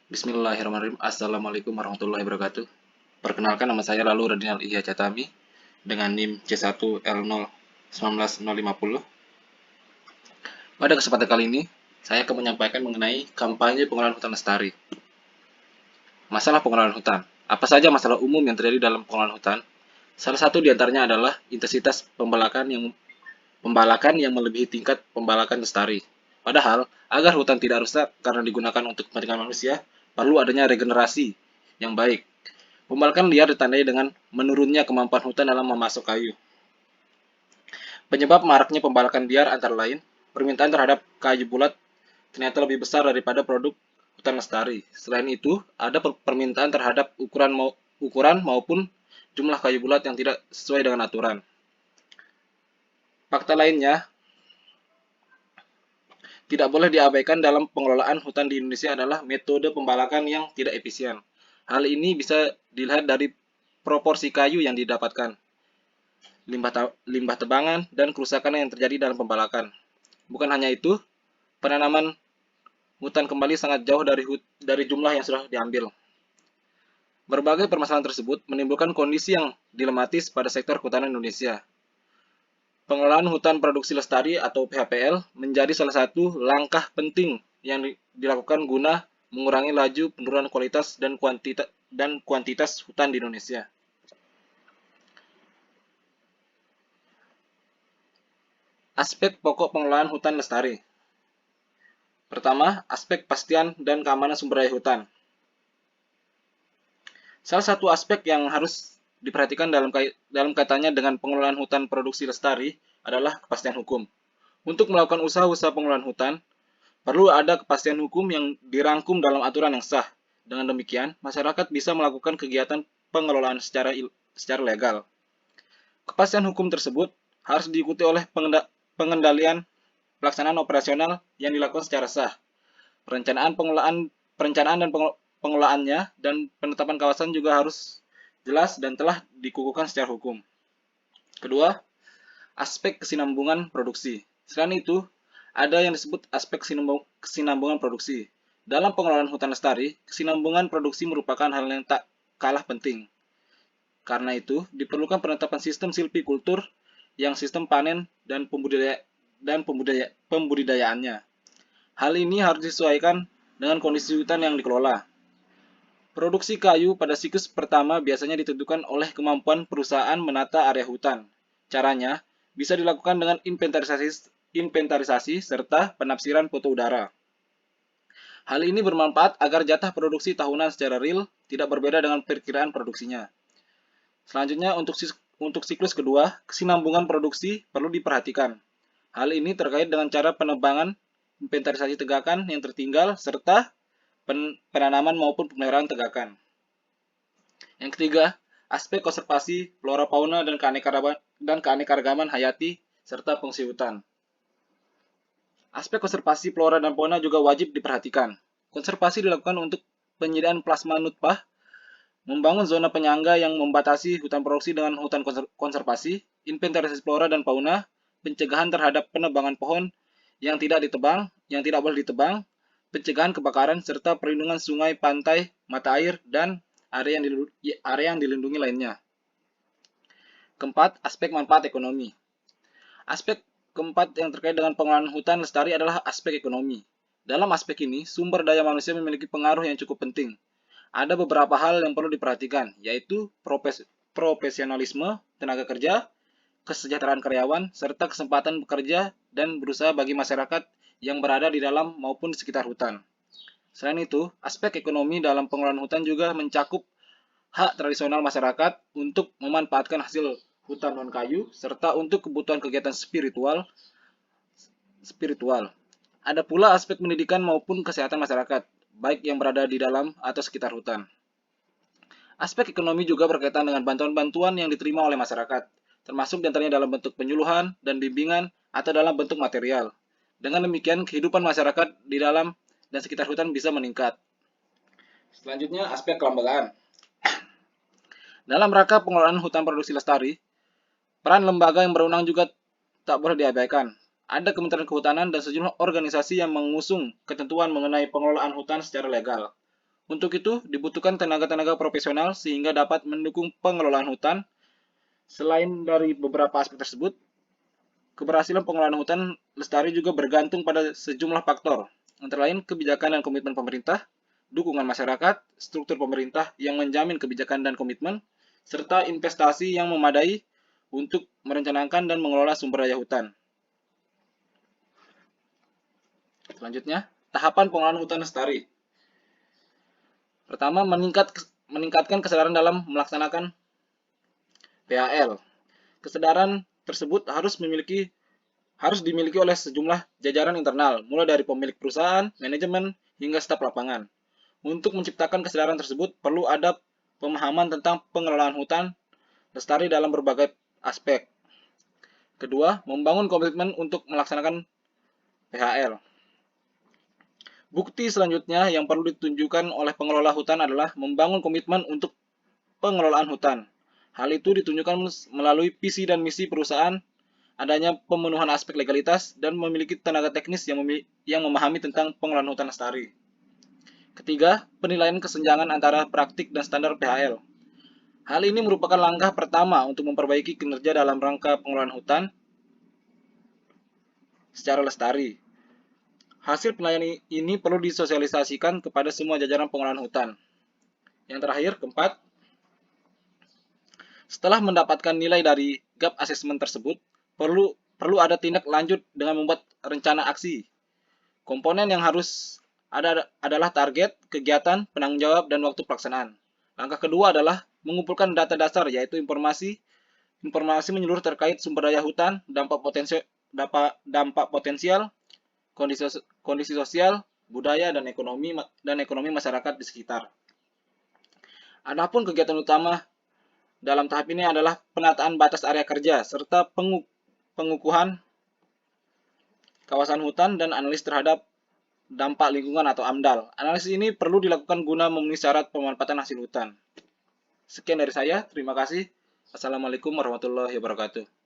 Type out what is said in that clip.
Bismillahirrahmanirrahim. Assalamualaikum warahmatullahi wabarakatuh. Perkenalkan, nama saya Lalu Radinal Ihya Catami dengan NIM C1L019050. Pada kesempatan kali ini, saya akan menyampaikan mengenai kampanye pengelolaan hutan lestari. Masalah pengelolaan hutan. Apa saja masalah umum yang terjadi dalam pengelolaan hutan? Salah satu di antaranya adalah intensitas pembalakan yang melebihi tingkat pembalakan lestari. Padahal, agar hutan tidak rusak karena digunakan untuk kepentingan manusia, perlu adanya regenerasi yang baik. Pembalakan liar ditandai dengan menurunnya kemampuan hutan dalam memasok kayu. Penyebab maraknya pembalakan liar antara lain, permintaan terhadap kayu bulat ternyata lebih besar daripada produk hutan lestari. Selain itu, ada permintaan terhadap ukuran maupun jumlah kayu bulat yang tidak sesuai dengan aturan. Fakta lainnya, tidak boleh diabaikan dalam pengelolaan hutan di Indonesia adalah metode pembalakan yang tidak efisien. Hal ini bisa dilihat dari proporsi kayu yang didapatkan, limbah tebangan, dan kerusakan yang terjadi dalam pembalakan. Bukan hanya itu, penanaman hutan kembali sangat jauh dari jumlah yang sudah diambil. Berbagai permasalahan tersebut menimbulkan kondisi yang dilematis pada sektor kehutanan Indonesia. Pengelolaan hutan produksi lestari atau PHPL menjadi salah satu langkah penting yang dilakukan guna mengurangi laju penurunan kualitas dan kuantitas hutan di Indonesia. Aspek pokok pengelolaan hutan lestari. Pertama, aspek kepastian dan keamanan sumber daya hutan. Salah satu aspek yang harus diperhatikan dalam kaitannya dengan pengelolaan hutan produksi lestari adalah kepastian hukum. Untuk melakukan usaha-usaha pengelolaan hutan, perlu ada kepastian hukum yang dirangkum dalam aturan yang sah. Dengan demikian, masyarakat bisa melakukan kegiatan pengelolaan secara legal. Kepastian hukum tersebut harus diikuti oleh pengendalian pelaksanaan operasional yang dilakukan secara sah. Perencanaan dan pengelolaannya dan penetapan kawasan juga harus jelas dan telah dikukuhkan secara hukum. Kedua, aspek kesinambungan produksi. Selain itu, ada yang disebut aspek kesinambungan produksi. Dalam pengelolaan hutan lestari, kesinambungan produksi merupakan hal yang tak kalah penting. Karena itu, diperlukan penetapan sistem silvikultur yang sistem panen dan pembudidayaannya. Hal ini harus disesuaikan dengan kondisi hutan yang dikelola. Produksi kayu pada siklus pertama biasanya ditentukan oleh kemampuan perusahaan menata area hutan. Caranya bisa dilakukan dengan inventarisasi serta penafsiran foto udara. Hal ini bermanfaat agar jatah produksi tahunan secara real tidak berbeda dengan perkiraan produksinya. Selanjutnya, untuk siklus kedua, kesinambungan produksi perlu diperhatikan. Hal ini terkait dengan cara penebangan, inventarisasi tegakan yang tertinggal, serta penanaman maupun pemeliharaan tegakan. Yang ketiga, aspek konservasi, flora fauna, dan keanekaragaman hayati, serta fungsi hutan. Aspek konservasi flora dan fauna juga wajib diperhatikan. Konservasi dilakukan untuk penyediaan plasma nutpah, membangun zona penyangga yang membatasi hutan produksi dengan hutan konservasi, inventarisasi flora dan fauna, pencegahan terhadap penebangan pohon yang tidak boleh ditebang, pencegahan kebakaran, serta perlindungan sungai, pantai, mata air, dan area yang dilindungi lainnya. Keempat, aspek manfaat ekonomi. Aspek keempat yang terkait dengan pengelolaan hutan lestari adalah aspek ekonomi. Dalam aspek ini, sumber daya manusia memiliki pengaruh yang cukup penting. Ada beberapa hal yang perlu diperhatikan, yaitu profesionalisme tenaga kerja, kesejahteraan karyawan, serta kesempatan bekerja dan berusaha bagi masyarakat yang berada di dalam maupun di sekitar hutan. Selain itu, aspek ekonomi dalam pengelolaan hutan juga mencakup hak tradisional masyarakat untuk memanfaatkan hasil hutan non-kayu, serta untuk kebutuhan kegiatan spiritual. Ada pula aspek pendidikan maupun kesehatan masyarakat, baik yang berada di dalam atau sekitar hutan. Aspek ekonomi juga berkaitan dengan bantuan-bantuan yang diterima oleh masyarakat, termasuk diantaranya dalam bentuk penyuluhan dan bimbingan atau dalam bentuk material. Dengan demikian, kehidupan masyarakat di dalam dan sekitar hutan bisa meningkat. Selanjutnya, aspek kelembagaan. Dalam rangka pengelolaan hutan produksi lestari, peran lembaga yang berwenang juga tak boleh diabaikan. Ada Kementerian Kehutanan dan sejumlah organisasi yang mengusung ketentuan mengenai pengelolaan hutan secara legal. Untuk itu, dibutuhkan tenaga-tenaga profesional sehingga dapat mendukung pengelolaan hutan. Selain dari beberapa aspek tersebut, keberhasilan pengelolaan hutan lestari juga bergantung pada sejumlah faktor, antara lain kebijakan dan komitmen pemerintah, dukungan masyarakat, struktur pemerintah yang menjamin kebijakan dan komitmen, serta investasi yang memadai untuk merencanakan dan mengelola sumber daya hutan. Selanjutnya, tahapan pengelolaan hutan lestari. Pertama, meningkatkan kesadaran dalam melaksanakan PHL. Kesadaran tersebut harus dimiliki oleh sejumlah jajaran internal, mulai dari pemilik perusahaan, manajemen, hingga staf lapangan. Untuk menciptakan kesadaran tersebut, perlu ada pemahaman tentang pengelolaan hutan lestari dalam berbagai aspek. Kedua, membangun komitmen untuk melaksanakan PHL. Bukti selanjutnya yang perlu ditunjukkan oleh pengelola hutan adalah membangun komitmen untuk pengelolaan hutan. Hal itu ditunjukkan melalui visi dan misi perusahaan, adanya pemenuhan aspek legalitas, dan memiliki tenaga teknis yang memahami tentang pengelolaan hutan lestari. Ketiga, penilaian kesenjangan antara praktik dan standar PHL. Hal ini merupakan langkah pertama untuk memperbaiki kinerja dalam rangka pengelolaan hutan secara lestari. Hasil penilaian ini perlu disosialisasikan kepada semua jajaran pengelolaan hutan. Yang terakhir, keempat, setelah mendapatkan nilai dari gap assessment tersebut, perlu ada tindak lanjut dengan membuat rencana aksi. Komponen yang harus ada adalah target, kegiatan, penanggung jawab, dan waktu pelaksanaan. Langkah kedua adalah mengumpulkan data dasar, yaitu informasi menyeluruh terkait sumber daya hutan, dampak potensial, kondisi sosial, budaya, dan ekonomi masyarakat di sekitar. Adapun kegiatan utama dalam tahap ini adalah penataan batas area kerja serta pengukuhan kawasan hutan dan analisis terhadap dampak lingkungan atau AMDAL. Analisis ini perlu dilakukan guna memenuhi syarat pemanfaatan hasil hutan. Sekian dari saya, terima kasih. Assalamualaikum warahmatullahi wabarakatuh.